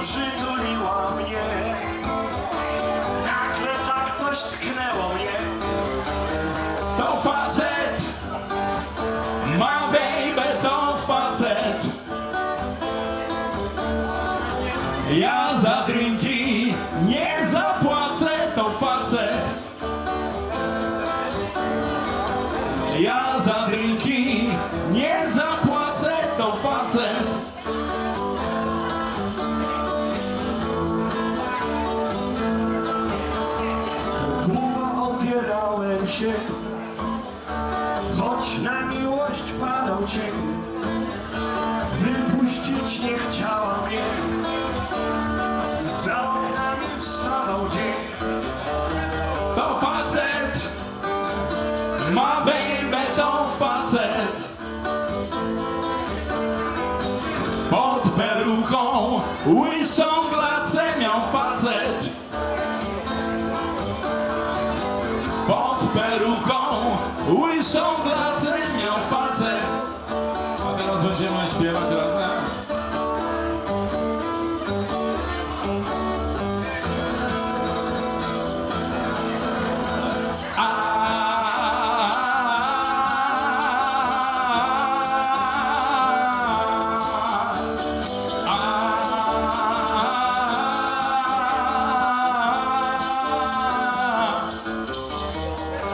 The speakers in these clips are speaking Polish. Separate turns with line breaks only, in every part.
przytuliła mnie. Nagle tak coś tknęło mnie.
To facet, ma baby, to facet. Ja za drinki nie zapłacę, to facet. Ja za drinki nie zapłacę, to facet.
Długo opierałem się, choć na miłość padał cień. Wypuścić nie chciała mnie, za oknami wstawał dzień.
To facet, ma baby, to facet. Pod peruką łysą glacę miał facet. Pod peruką łysą glacę miał facet. A teraz będziemy śpiewać razem.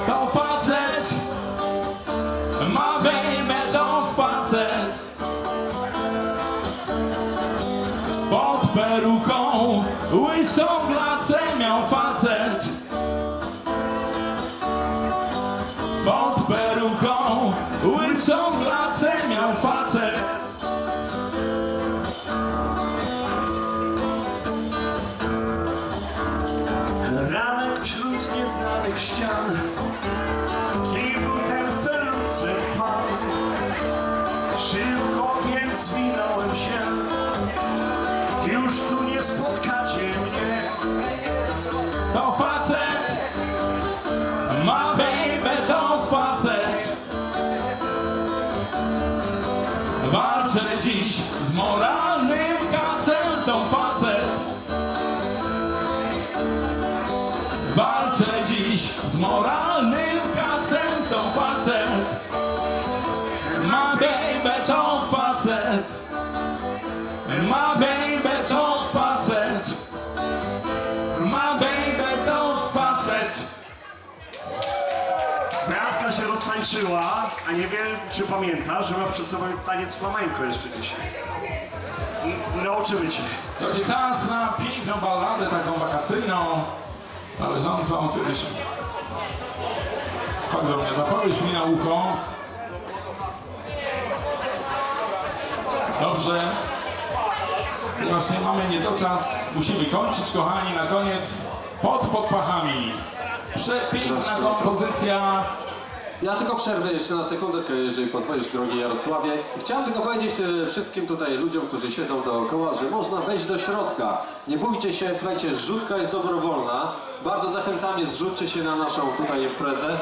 To facet, ma baby, to facet. Pod peruką łysą glacę miał facet. Pod peruką łysą glacę miał facet.
Ranek wśród nieznanych ścian, kim był ten w peruce pan? Szybko więc zwinąłem się, już tu nie spotkacie mnie.
To facet, ma baby, to facet. Walczę dziś z moralnym kacem, to facet. Walczę dziś z moralnym kacem, to facet. Ma baby, to facet. Ma baby, to facet. Ma baby, to facet.
Beatka się roztańczyła, a nie wiem, czy pamiętasz, że ma przed sobą taniec flamenko jeszcze dzisiaj. Nauczymy cię.
Słuchajcie, czas na piękną balladę, taką wakacyjną, należącą kiedyś. Chodź do mnie, zapowiedz mi na ucho. Dobrze. Ponieważ nie mamy niedoczas, musimy kończyć, kochani, na koniec pod pachami. Przepiękna kompozycja.
Ja tylko przerwę jeszcze na sekundkę, jeżeli pozwolisz, drogi Jarosławie. Chciałem tylko powiedzieć wszystkim tutaj ludziom, którzy siedzą dookoła, że można wejść do środka. Nie bójcie się, słuchajcie, zrzutka jest dobrowolna. Bardzo zachęcamy, zrzutcie się na naszą tutaj imprezę.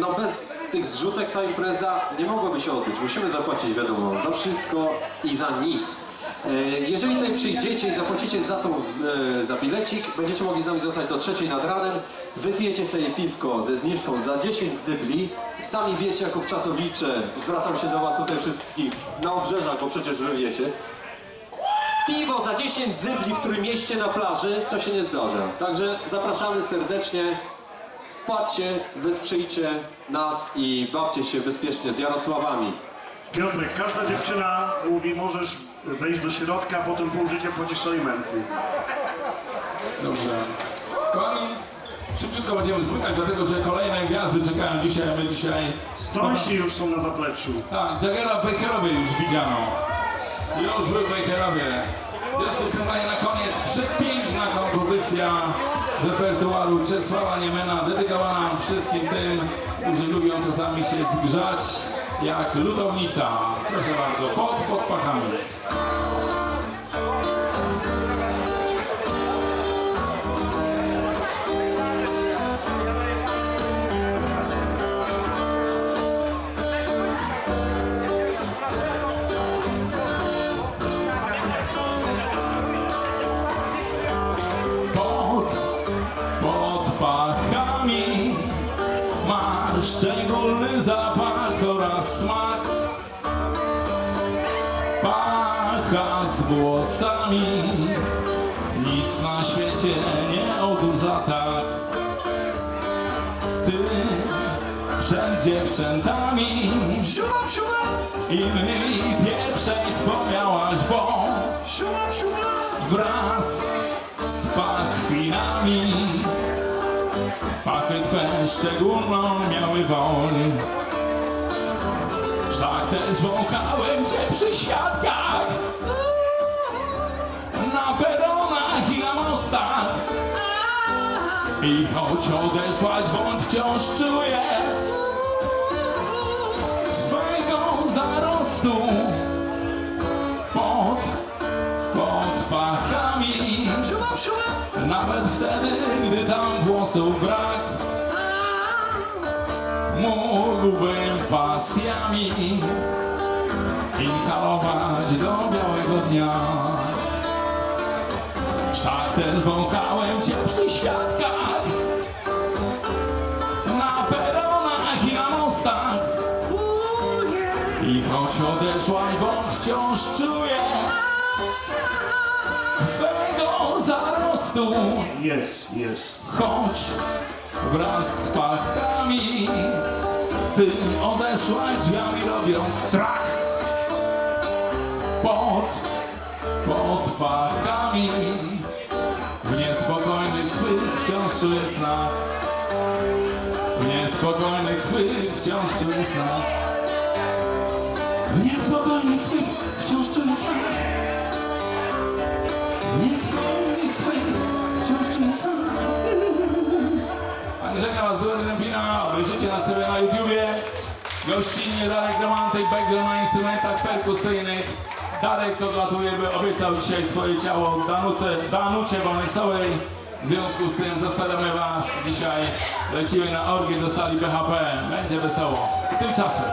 No bez tych zrzutek ta impreza nie mogłaby się odbyć. Musimy zapłacić, wiadomo, za wszystko i za nic. Jeżeli tutaj przyjdziecie i zapłacicie za bilecik, będziecie mogli z nami zostać do 3 nad ranem, wypijecie sobie piwko ze zniżką za 10 zybli. Sami wiecie, jako wczasowicze, zwracam się do was tutaj wszystkich na obrzeżach, bo przecież wy wiecie. Piwo za 10 zybli w Trójmieście na plaży to się nie zdarza. Także zapraszamy serdecznie, wpadźcie, wesprzyjcie nas i bawcie się bezpiecznie z Jarosławami.
Piotrek, każda dziewczyna mówi, możesz wejść do środka, potem pół życia płacisz alimenty.
Dobrze. Kochani, szybciutko będziemy zmykać, dlatego że kolejne gwiazdy czekają dzisiaj, a my dzisiaj...
Stąsi już są na zapleczu.
Tak, Jagera w Bejherowie już widziano. Już był w Bejherowie. W związku z tym, na koniec, przepiękna kompozycja z repertuaru Czesława Niemena, dedykowana wszystkim tym, którzy lubią czasami się zgrzać jak ludownica. Proszę bardzo, pod pachami. wolny zapach oraz smak. Pacha z włosami, nic na świecie nie odurza tak. Ty przed dziewczętami
Siuma, siuma,
innej pierwszeństwo miałaś, bo
siuma, siuma.
wraz z pachwinami pachy twe szczególną miały woń. Wszak też wąchałem cię przy świadkach, na peronach i na mostach. I choć odeszłaś, bądź wciąż czuję swego zarostu pod pachami.
Siuma, siuma.
Nawet wtedy, gdy tam włosów brak, mógłbym pasjami inhalować do białego dnia. Wszak też wąchałem cię przy świadkach, na peronach i na mostach. I choć odeszłaś, bądź wciąż czuję twego zarostu.
Jest.
Choć wraz z pachami ty odeszłaś, drzwiami robiąc trach. Pod pachami w niespokojnych swych wciąż czuję snach. W niespokojnych swych wciąż czuję snach. W niespokojnych swych wciąż czuję snach. W niespokojnych swych wciąż czuję snach. Angelika was do Dępina, obejrzycie nas sobie na YouTubie. Gościnnie Darek Romantyk, background na instrumentach perkusyjnych. Darek odlatuje, by obiecał dzisiaj swoje ciało Danucie Bonesowej. W związku z tym zostawiamy was dzisiaj. Lecimy na orgię do sali BHP. Będzie wesoło. Tymczasem.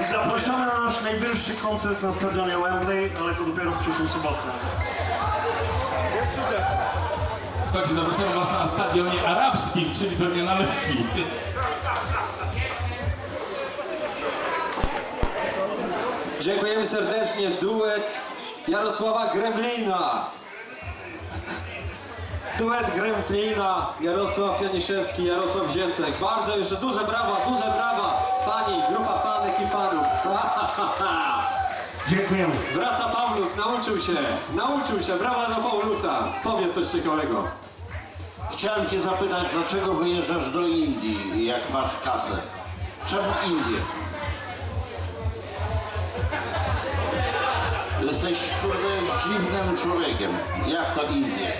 I zapraszamy na nasz najbliższy koncert na stadionie Wembley, ale to dopiero w przyszłą sobotę.
Słuchajcie, zapraszamy was na stadionie arabskim, czyli pewnie na Lechii.
Dziękujemy serdecznie. Duet Jarosława Gremlina. Duet Gremlina, Jarosław Janiszewski, Jarosław Ziętek. Bardzo jeszcze duże brawa, fani, grupa fanek i fanów.
Dziękujemy.
Wraca Paulus, nauczył się, brawa dla Paulusa. Powiedz coś ciekawego.
Chciałem cię zapytać, dlaczego wyjeżdżasz do Indii, jak masz kasę? Czemu Indie? Jesteś, kurde, dziwnym człowiekiem. Jak to Indie?